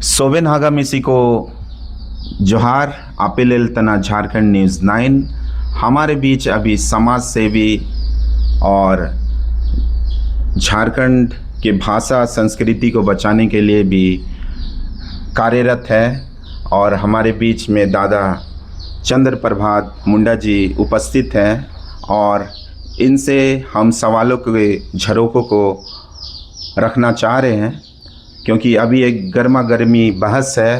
सोबेन हागा मिसी को जोहार आपिल तना झारखंड न्यूज़ 9। हमारे बीच अभी समाज सेवी और झारखंड के भाषा संस्कृति को बचाने के लिए भी कार्यरत है और हमारे बीच में दादा चंद्र प्रभात मुंडा जी उपस्थित हैं और इनसे हम सवालों के झरोकों को रखना चाह रहे हैं, क्योंकि अभी एक गर्मा गर्मी बहस है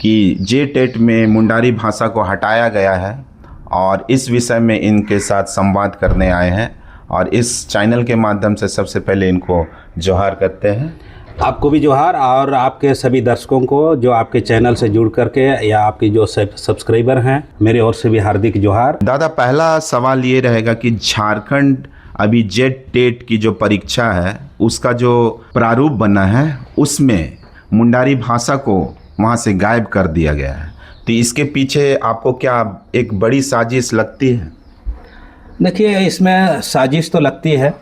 कि जे-टेट में मुंडारी भाषा को हटाया गया है और इस विषय में इनके साथ संवाद करने आए हैं और इस चैनल के माध्यम से सबसे पहले इनको जोहार करते हैं। आपको भी जोहार और आपके सभी दर्शकों को जो आपके चैनल से जुड़ करके या आपकी जो सब्सक्राइबर हैं, मेरी ओर से भी हार्दिक जोहार। दादा, पहला सवाल ये रहेगा कि झारखंड अभी जे-टेट की जो परीक्षा है उसका जो प्रारूप बना है उसमें मुंडारी भाषा को वहाँ से गायब कर दिया गया है, तो इसके पीछे आपको क्या एक बड़ी साजिश लगती है? देखिए, इसमें साजिश तो लगती है,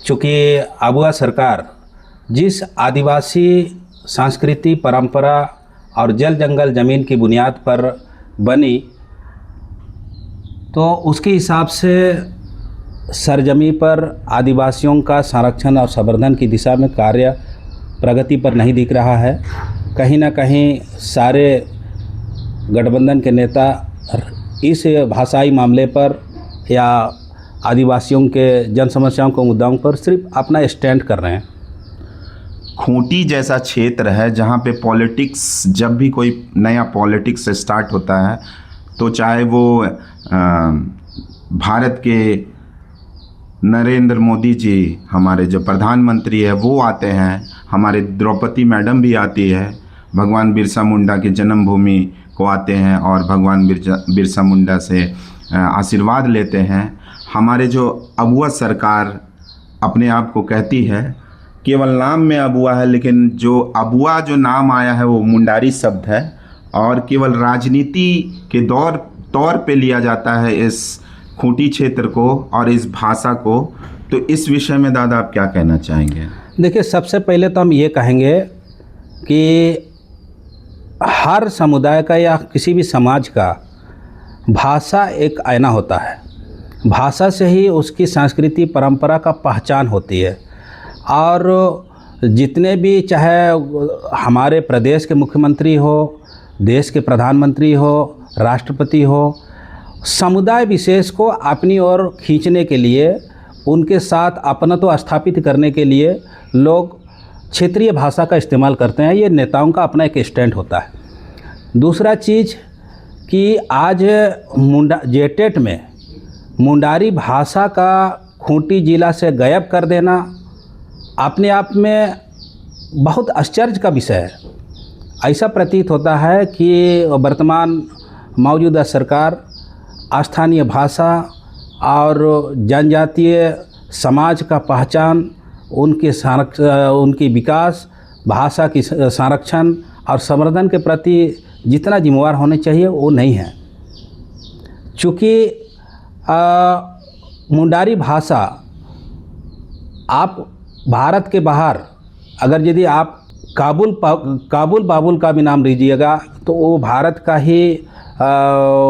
चूँकि अबुआ सरकार जिस आदिवासी संस्कृति परंपरा और जल जंगल ज़मीन की बुनियाद पर बनी, तो उसके हिसाब से सरजमी पर आदिवासियों का संरक्षण और संवर्धन की दिशा में कार्य प्रगति पर नहीं दिख रहा है। कहीं ना कहीं सारे गठबंधन के नेता इस भाषाई मामले पर या आदिवासियों के जन समस्याओं को मुद्दाओं पर सिर्फ अपना स्टैंड कर रहे हैं। खूंटी जैसा क्षेत्र है जहाँ पे पॉलिटिक्स, जब भी कोई नया पॉलिटिक्स स्टार्ट होता है तो चाहे वो भारत के नरेंद्र मोदी जी हमारे जो प्रधानमंत्री है वो आते हैं, हमारे द्रौपदी मैडम भी आती है, भगवान बिरसा मुंडा के जन्मभूमि को आते हैं और भगवान बिरसा मुंडा से आशीर्वाद लेते हैं। हमारे जो अबुआ सरकार अपने आप को कहती है, केवल नाम में अबुआ है, लेकिन जो अबुआ जो नाम आया है वो मुंडारी शब्द है और केवल राजनीति के तौर पे लिया जाता है इस खूंटी क्षेत्र को और इस भाषा को। तो इस विषय में दादा आप क्या कहना चाहेंगे? देखिए, सबसे पहले तो हम ये कहेंगे कि हर समुदाय का या किसी भी समाज का भाषा एक आईना होता है। भाषा से ही उसकी संस्कृति परंपरा का पहचान होती है और जितने भी, चाहे हमारे प्रदेश के मुख्यमंत्री हो, देश के प्रधानमंत्री हो, राष्ट्रपति हो, समुदाय विशेष को अपनी ओर खींचने के लिए, उनके साथ अपनत्व स्थापित करने के लिए लोग क्षेत्रीय भाषा का इस्तेमाल करते हैं। ये नेताओं का अपना एक स्टैंड होता है। दूसरा चीज़ कि आज जे-टेट में मुंडारी भाषा का खूंटी जिला से गायब कर देना अपने आप में बहुत आश्चर्य का विषय है। ऐसा प्रतीत होता है कि वर्तमान मौजूदा सरकार स्थानीय भाषा और जनजातीय समाज का पहचान, उनकी विकास, भाषा की संरक्षण और संवर्धन के प्रति जितना जिम्मेवार होने चाहिए वो नहीं है। चूँकि मुंडारी भाषा आप भारत के बाहर, अगर यदि आप काबुल बाबुल का भी नाम लीजिएगा तो वो भारत का ही,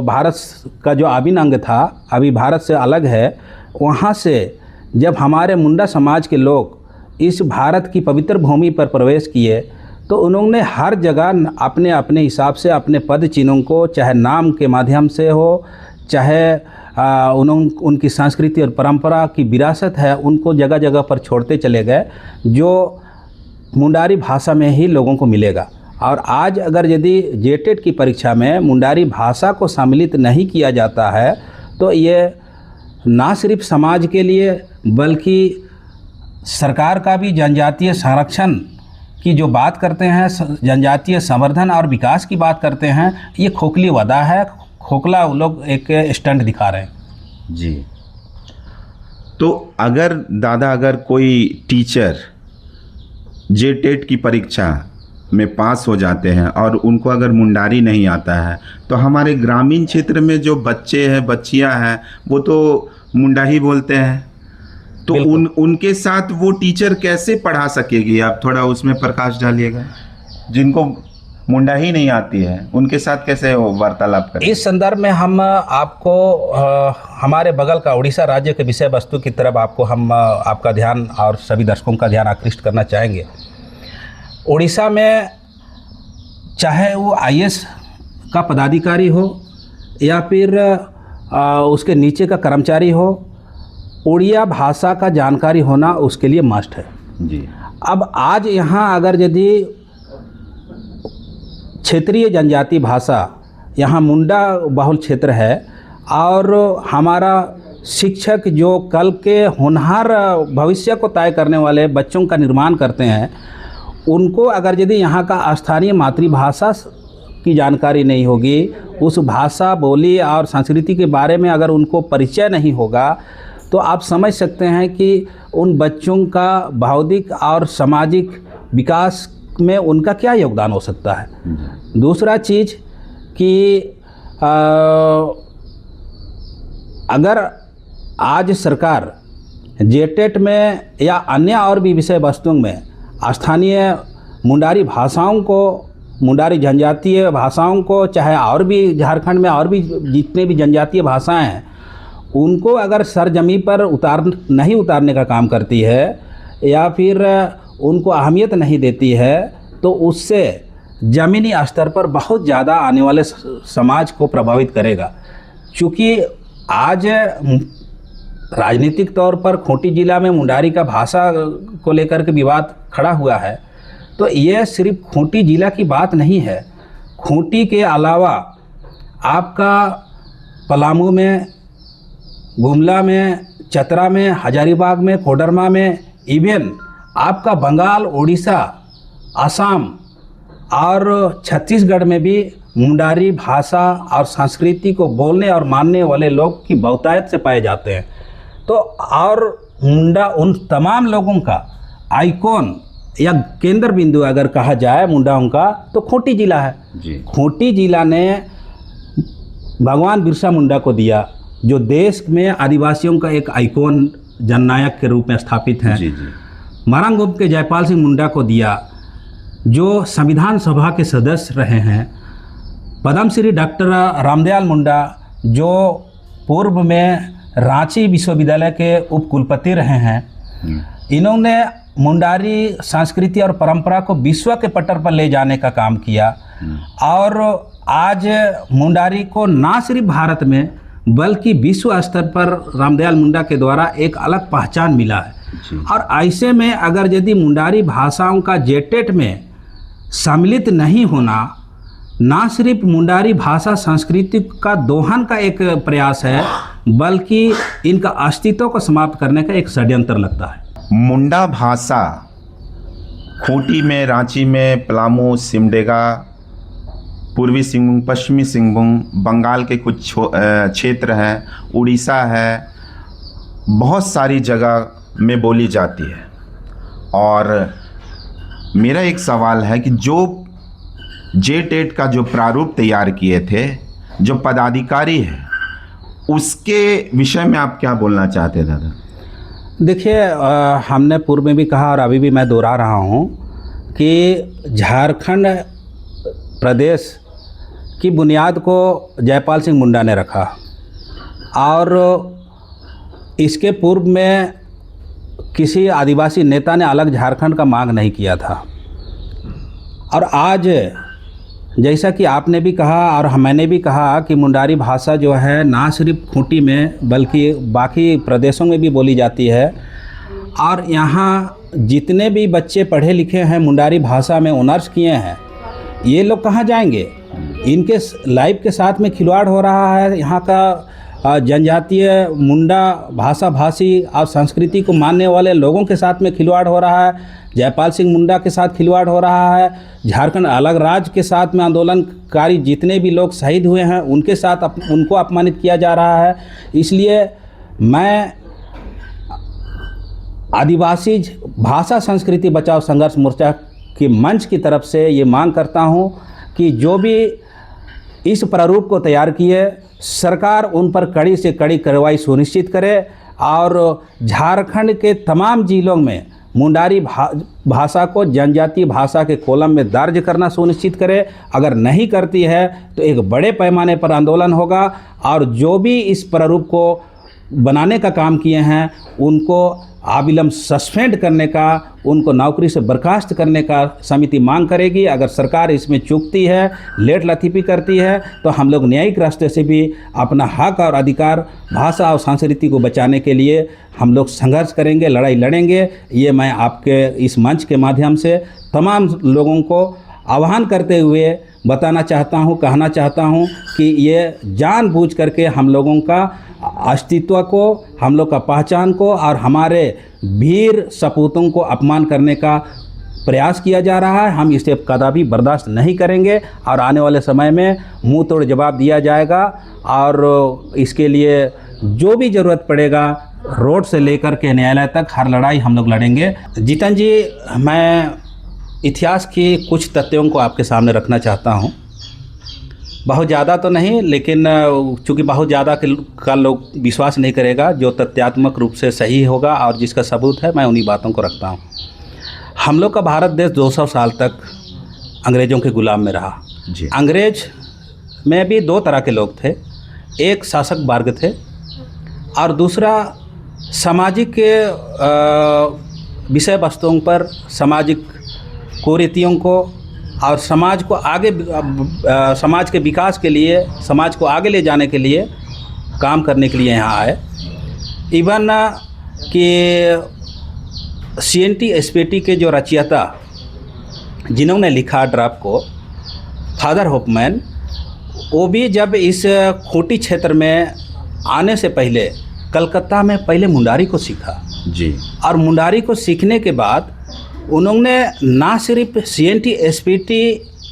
भारत का जो अभिन्न अंग था, अभी भारत से अलग है। वहाँ से जब हमारे मुंडा समाज के लोग इस भारत की पवित्र भूमि पर प्रवेश किए तो उन्होंने हर जगह अपने अपने हिसाब से अपने पद चिन्हों को, चाहे नाम के माध्यम से हो, चाहे उनकी संस्कृति और परंपरा की विरासत है, उनको जगह जगह पर छोड़ते चले गए, जो मुंडारी भाषा में ही लोगों को मिलेगा। और आज अगर यदि जे-टेट की परीक्षा में मुंडारी भाषा को सम्मिलित नहीं किया जाता है तो ये ना सिर्फ समाज के लिए बल्कि सरकार का भी जनजातीय संरक्षण की जो बात करते हैं, जनजातीय संवर्धन और विकास की बात करते हैं, ये खोखली वादा है, खोखला वो लोग एक स्टंट दिखा रहे हैं। जी, तो अगर कोई टीचर जे-टेट की परीक्षा में पास हो जाते हैं और उनको अगर मुंडारी नहीं आता है तो हमारे ग्रामीण क्षेत्र में जो बच्चे हैं, बच्चियां हैं, वो तो मुंडा ही बोलते हैं, तो उनके साथ वो टीचर कैसे पढ़ा सकेगी? आप थोड़ा उसमें प्रकाश डालिएगा। जिनको मुंडा ही नहीं आती है, उनके साथ कैसे वार्तालाप करें? इस संदर्भ में हम आपको हमारे बगल का उड़ीसा राज्य के विषय वस्तु की तरफ हम आपका ध्यान और सभी दर्शकों का ध्यान आकृष्ट करना चाहेंगे। उड़ीसा में चाहे वो आईएएस का पदाधिकारी हो या फिर उसके नीचे का कर्मचारी हो, उड़िया भाषा का जानकारी होना उसके लिए मस्ट है जी। अब आज यहाँ अगर यदि क्षेत्रीय जनजाति भाषा, यहाँ मुंडा बहुल क्षेत्र है और हमारा शिक्षक जो कल के होनहार भविष्य को तय करने वाले बच्चों का निर्माण करते हैं, उनको अगर यदि यहाँ का स्थानीय मातृभाषा की जानकारी नहीं होगी, उस भाषा बोली और संस्कृति के बारे में अगर उनको परिचय नहीं होगा, तो आप समझ सकते हैं कि उन बच्चों का बौद्धिक और सामाजिक विकास में उनका क्या योगदान हो सकता है। दूसरा चीज़ कि अगर आज सरकार जेटेट में या अन्य और भी विषय वस्तुओं में स्थानीय मुंडारी भाषाओं को, मुंडारी जनजातीय भाषाओं को, चाहे और भी झारखंड में और भी जितने भी जनजातीय भाषाएं हैं, उनको अगर सरजमी पर नहीं उतारने का काम करती है या फिर उनको अहमियत नहीं देती है, तो उससे ज़मीनी स्तर पर बहुत ज़्यादा आने वाले समाज को प्रभावित करेगा। चूँकि आज राजनीतिक तौर पर खूंटी जिला में मुंडारी का भाषा को लेकर के विवाद खड़ा हुआ है, तो ये सिर्फ खूंटी जिला की बात नहीं है। खूंटी के अलावा आपका पलामू में, गुमला में, चतरा में, हजारीबाग में, कोडरमा में, इवन आपका बंगाल, उड़ीसा, असम और छत्तीसगढ़ में भी मुंडारी भाषा और संस्कृति को बोलने और मानने वाले लोग की बहुतायत से पाए जाते हैं। तो और मुंडा उन तमाम लोगों का आइकॉन या केंद्र बिंदु अगर कहा जाए मुंडाओं का, तो खूंटी जिला है जी। खूंटी जिला ने भगवान बिरसा मुंडा को दिया, जो देश में आदिवासियों का एक आइकॉन जननायक के रूप में स्थापित हैं। जी जी। मारंगोम के जयपाल सिंह मुंडा को दिया, जो संविधान सभा के सदस्य रहे हैं। पद्मश्री डॉक्टर रामदयाल मुंडा, जो पूर्व में रांची विश्वविद्यालय के उपकुलपति रहे हैं। इन्होंने मुंडारी संस्कृति और परंपरा को विश्व के पटल पर ले जाने का काम किया और आज मुंडारी को ना सिर्फ भारत में बल्कि विश्व स्तर पर रामदयाल मुंडा के द्वारा एक अलग पहचान मिला है। और ऐसे में अगर यदि मुंडारी भाषाओं का जेटेट में सम्मिलित नहीं होना, ना सिर्फ मुंडारी भाषा संस्कृति का दोहन का एक प्रयास है, बल्कि इनका अस्तित्व को समाप्त करने का एक षड्यंत्र लगता है। मुंडा भाषा खूंटी में, रांची में, पलामू, सिमडेगा, पूर्वी सिंहभूम, पश्चिमी सिंहभूम, बंगाल के कुछ क्षेत्र हैं, उड़ीसा है, बहुत सारी जगह में बोली जाती है। और मेरा एक सवाल है कि जो जेटेट का जो प्रारूप तैयार किए थे, जो पदाधिकारी है, उसके विषय में आप क्या बोलना चाहते हैं दादा? देखिए, हमने पूर्व में भी कहा और अभी भी मैं दोहरा रहा हूँ कि झारखंड प्रदेश की बुनियाद को जयपाल सिंह मुंडा ने रखा और इसके पूर्व में किसी आदिवासी नेता ने अलग झारखंड का मांग नहीं किया था। और आज जैसा कि आपने भी कहा और मैंने भी कहा कि मुंडारी भाषा जो है ना सिर्फ खूंटी में बल्कि बाकी प्रदेशों में भी बोली जाती है। और यहाँ जितने भी बच्चे पढ़े लिखे हैं, मुंडारी भाषा में ऑनर्स किए हैं, ये लोग कहाँ जाएंगे? इनके लाइफ के साथ में खिलवाड़ हो रहा है। यहाँ का जनजातीय मुंडा भाषा भाषी और संस्कृति को मानने वाले लोगों के साथ में खिलवाड़ हो रहा है। जयपाल सिंह मुंडा के साथ खिलवाड़ हो रहा है। झारखंड अलग राज्य के साथ में आंदोलनकारी जितने भी लोग शहीद हुए हैं उनके साथ उनको अपमानित किया जा रहा है। इसलिए मैं आदिवासी भाषा संस्कृति बचाओ संघर्ष मोर्चा के मंच की तरफ से ये मांग करता हूँ कि जो भी इस प्रारूप को तैयार किए, सरकार उन पर कड़ी से कड़ी कार्रवाई सुनिश्चित करे और झारखंड के तमाम जिलों में मुंडारी भाषा को जनजातीय भाषा के कॉलम में दर्ज करना सुनिश्चित करे। अगर नहीं करती है तो एक बड़े पैमाने पर आंदोलन होगा और जो भी इस प्रारूप को बनाने का काम किए हैं उनको अविलंब सस्पेंड करने का, उनको नौकरी से बर्खास्त करने का समिति मांग करेगी। अगर सरकार इसमें चूकती है, लेट लतीफ़ी करती है, तो हम लोग न्यायिक रास्ते से भी अपना हक और अधिकार भाषा और संस्कृति को बचाने के लिए हम लोग संघर्ष करेंगे, लड़ाई लड़ेंगे। ये मैं आपके इस मंच के माध्यम से तमाम लोगों को आह्वान करते हुए बताना चाहता हूँ, कहना चाहता हूँ कि ये जानबूझ करके हम लोगों का अस्तित्व को, हम लोग का पहचान को और हमारे वीर सपूतों को अपमान करने का प्रयास किया जा रहा है। हम इसे कदापि बर्दाश्त नहीं करेंगे और आने वाले समय में मुंह तोड़ जवाब दिया जाएगा और इसके लिए जो भी ज़रूरत पड़ेगा रोड से लेकर के न्यायालय तक हर लड़ाई हम लोग लड़ेंगे। जीतन जी, मैं इतिहास की कुछ तथ्यों को आपके सामने रखना चाहता हूँ। बहुत ज़्यादा तो नहीं, लेकिन चूँकि बहुत ज़्यादा का लोग विश्वास नहीं करेगा, जो तथ्यात्मक रूप से सही होगा और जिसका सबूत है, मैं उन्हीं बातों को रखता हूँ। हम लोग का भारत देश 200 साल तक अंग्रेज़ों के गुलाम में रहा जी। अंग्रेज में भी दो तरह के लोग थे, एक शासक वर्ग थे और दूसरा सामाजिक विषय वस्तुओं पर, सामाजिक कुरीतियों को और समाज को आगे, समाज के विकास के लिए, समाज को आगे ले जाने के लिए काम करने के लिए यहाँ आए। इवन कि CNT SPT के जो रचयिता जिन्होंने लिखा ड्राफ्ट को, फादर होपमैन, वो भी जब इस खूंटी क्षेत्र में आने से पहले कलकत्ता में पहले मुंडारी को सीखा जी। और मुंडारी को सीखने के बाद उन्होंने ना सिर्फ CNT SPT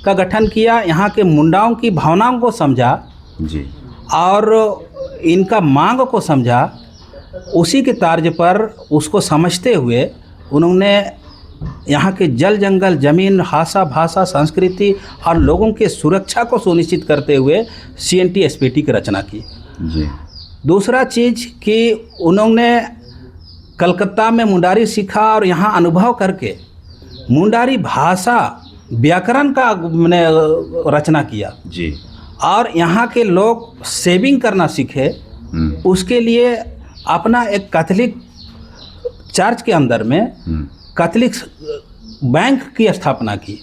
का गठन किया, यहाँ के मुंडाओं की भावनाओं को समझा जी और इनका मांग को समझा। उसी के तर्ज पर उसको समझते हुए उन्होंने यहाँ के जल जंगल जमीन, भाषा संस्कृति और लोगों के सुरक्षा को सुनिश्चित करते हुए CNT SPT की रचना की जी। दूसरा चीज़ कि उन्होंने कलकत्ता में मुंडारी सीखा और यहाँ अनुभव करके मुंडारी भाषा व्याकरण का मैंने रचना किया जी। और यहाँ के लोग सेविंग करना सीखे। उसके लिए अपना एक कैथोलिक चर्च के अंदर में कैथोलिक बैंक की स्थापना की।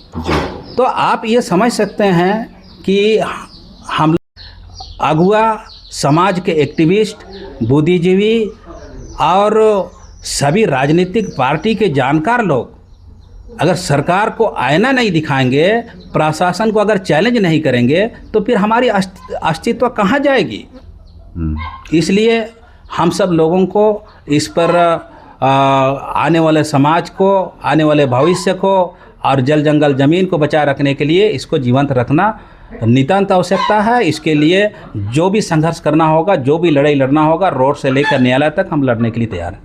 तो आप ये समझ सकते हैं कि हम अगुआ, समाज के एक्टिविस्ट, बुद्धिजीवी और सभी राजनीतिक पार्टी के जानकार लोग अगर सरकार को आईना नहीं दिखाएंगे, प्रशासन को अगर चैलेंज नहीं करेंगे, तो फिर हमारी अस्तित्व कहाँ जाएगी। इसलिए हम सब लोगों को इस पर आने वाले समाज को, आने वाले भविष्य को और जल जंगल ज़मीन को बचाए रखने के लिए इसको जीवंत रखना नितांत आवश्यकता है। इसके लिए जो भी संघर्ष करना होगा, जो भी लड़ाई लड़ना होगा, रोड से लेकर न्यायालय तक हम लड़ने के लिए तैयार हैं।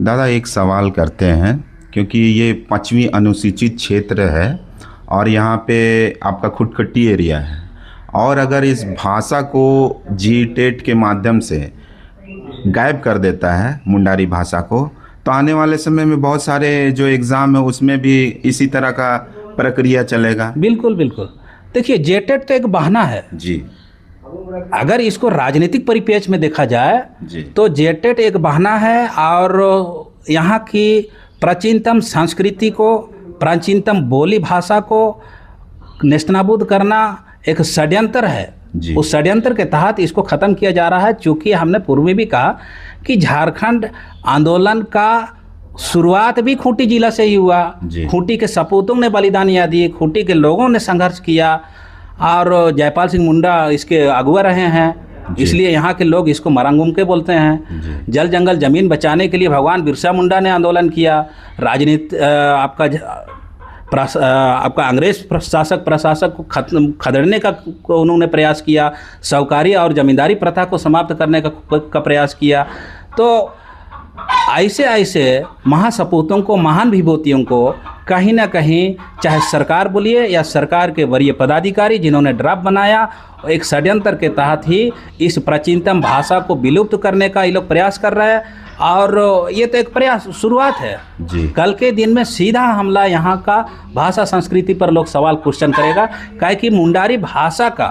दादा, एक सवाल करते हैं, क्योंकि ये 5वीं अनुसूचित क्षेत्र है और यहाँ पे आपका खुटखट्टी एरिया है, और अगर इस भाषा को GTET के माध्यम से गायब कर देता है मुंडारी भाषा को, तो आने वाले समय में बहुत सारे जो एग्ज़ाम है उसमें भी इसी तरह का प्रक्रिया चलेगा। बिल्कुल बिल्कुल। देखिए, GTET तो एक बहाना है जी। अगर इसको राजनीतिक परिप्रेक्ष्य में देखा जाए जी। तो GTET एक बहाना है और यहाँ की प्राचीनतम संस्कृति को, प्राचीनतम बोली भाषा को नेस्तनाबूद करना एक षड्यंत्र है। उस षड्यंत्र के तहत इसको ख़त्म किया जा रहा है। चूँकि हमने पूर्व में भी कहा कि झारखंड आंदोलन का शुरुआत भी खूंटी जिला से ही हुआ। खूंटी के सपूतों ने बलिदानियाँ दी, खूंटी के लोगों ने संघर्ष किया और जयपाल सिंह मुंडा इसके अगुआ रहे हैं। इसलिए यहाँ के लोग इसको मरंगुम के बोलते हैं। जल जंगल ज़मीन बचाने के लिए भगवान बिरसा मुंडा ने आंदोलन किया। राजनीति आपका अंग्रेज शासक प्रशासक को खदेड़ने का उन्होंने प्रयास किया। साहूकारी और जमींदारी प्रथा को समाप्त करने का प्रयास किया। तो ऐसे ऐसे महासपूतों को, महान विभूतियों को कहीं ना कहीं, चाहे सरकार बोलिए या सरकार के वरीय पदाधिकारी जिन्होंने ड्राफ्ट बनाया, एक षड्यंत्र के तहत ही इस प्राचीनतम भाषा को विलुप्त करने का ये लोग प्रयास कर रहे हैं। और ये तो एक प्रयास शुरुआत है जी। कल के दिन में सीधा हमला यहाँ का भाषा संस्कृति पर लोग सवाल क्वेश्चन करेगा। काहे कि मुंडारी भाषा का,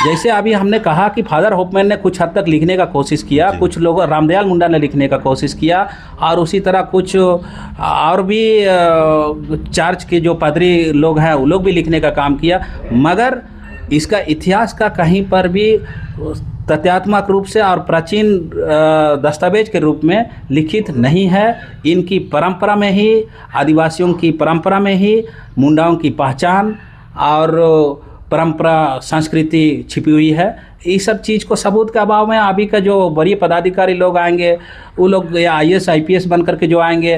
जैसे अभी हमने कहा कि फादर होपमैन ने कुछ हद तक लिखने का कोशिश किया, कुछ लोग रामदयाल मुंडा ने लिखने का कोशिश किया, और उसी तरह कुछ और भी चर्च के जो पादरी लोग हैं वो लोग भी लिखने का काम किया, मगर इसका इतिहास का कहीं पर भी तथ्यात्मक रूप से और प्राचीन दस्तावेज के रूप में लिखित नहीं है। इनकी परंपरा में ही, आदिवासियों की परंपरा में ही मुंडाओं की पहचान और परंपरा संस्कृति छिपी हुई है। इस सब चीज़ को सबूत के अभाव में अभी का जो वरीय पदाधिकारी लोग आएंगे, वो लोग या IAS IPS बन करके जो आएंगे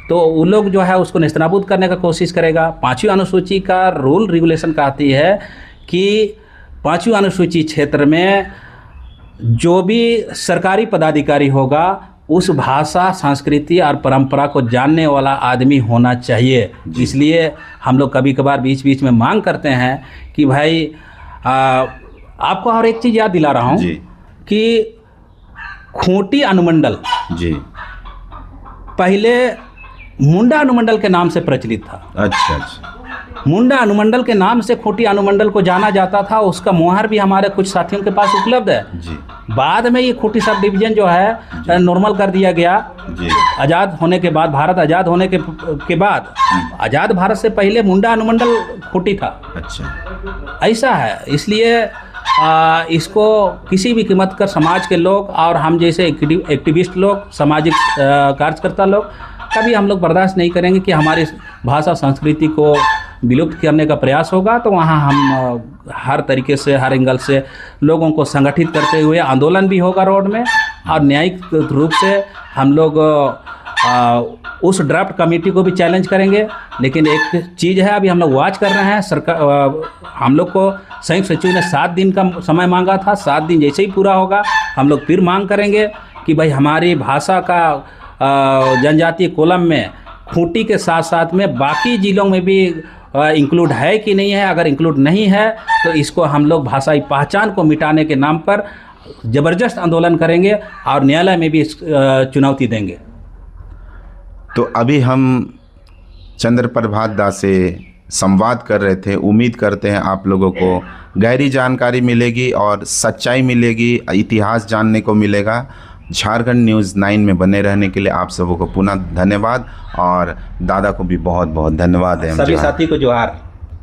तो वो लोग जो है उसको नेस्तनाबूद करने का कोशिश करेगा। 5वीं अनुसूची का रूल रेगुलेशन कहती है कि 5वीं अनुसूची क्षेत्र में जो भी सरकारी पदाधिकारी होगा उस भाषा, संस्कृति और परंपरा को जानने वाला आदमी होना चाहिए। इसलिए हम लोग कभी कभार बीच बीच में मांग करते हैं कि भाई आपको और एक चीज़ याद दिला रहा हूँ कि खूंटी अनुमंडल जी पहले मुंडा अनुमंडल के नाम से प्रचलित था। अच्छा अच्छा। मुंडा अनुमंडल के नाम से खूंटी अनुमंडल को जाना जाता था। उसका मुहर भी हमारे कुछ साथियों के पास उपलब्ध है जी। बाद में ये खूंटी सब डिवीजन जो है नॉर्मल कर दिया गया जी। आज़ाद होने के बाद, भारत आज़ाद होने के बाद। आज़ाद भारत से पहले मुंडा अनुमंडल खूंटी था। अच्छा, ऐसा है। इसलिए इसको किसी भी कीमत कर समाज के लोग और हम जैसे एक्टिविस्ट लोग, सामाजिक कार्यकर्ता लोग, कभी हम लोग बर्दाश्त नहीं करेंगे कि हमारी भाषा संस्कृति को विलुप्त करने का प्रयास होगा। तो वहाँ हम हर तरीके से, हर एंगल से लोगों को संगठित करते हुए आंदोलन भी होगा रोड में, और न्यायिक रूप से हम लोग उस ड्राफ्ट कमेटी को भी चैलेंज करेंगे। लेकिन एक चीज़ है, अभी हम लोग वॉच कर रहे हैं। सरकार, हम लोग को संयुक्त सचिव ने 7 दिन का समय मांगा था। 7 दिन जैसे ही पूरा होगा हम लोग फिर मांग करेंगे कि भाई हमारी भाषा का जनजातीय कॉलम में खूंटी के साथ साथ में बाकी जिलों में भी इंक्लूड है कि नहीं है। अगर इंक्लूड नहीं है तो इसको हम लोग भाषाई पहचान को मिटाने के नाम पर ज़बरदस्त आंदोलन करेंगे और न्यायालय में भी चुनौती देंगे। तो अभी हम चंद्र प्रभात दास से संवाद कर रहे थे। उम्मीद करते हैं आप लोगों को गहरी जानकारी मिलेगी और सच्चाई मिलेगी, इतिहास जानने को मिलेगा। झारखंड न्यूज़ 9 में बने रहने के लिए आप सबों को पुनः धन्यवाद, और दादा को भी बहुत बहुत धन्यवाद है। सभी साथी को जोहार।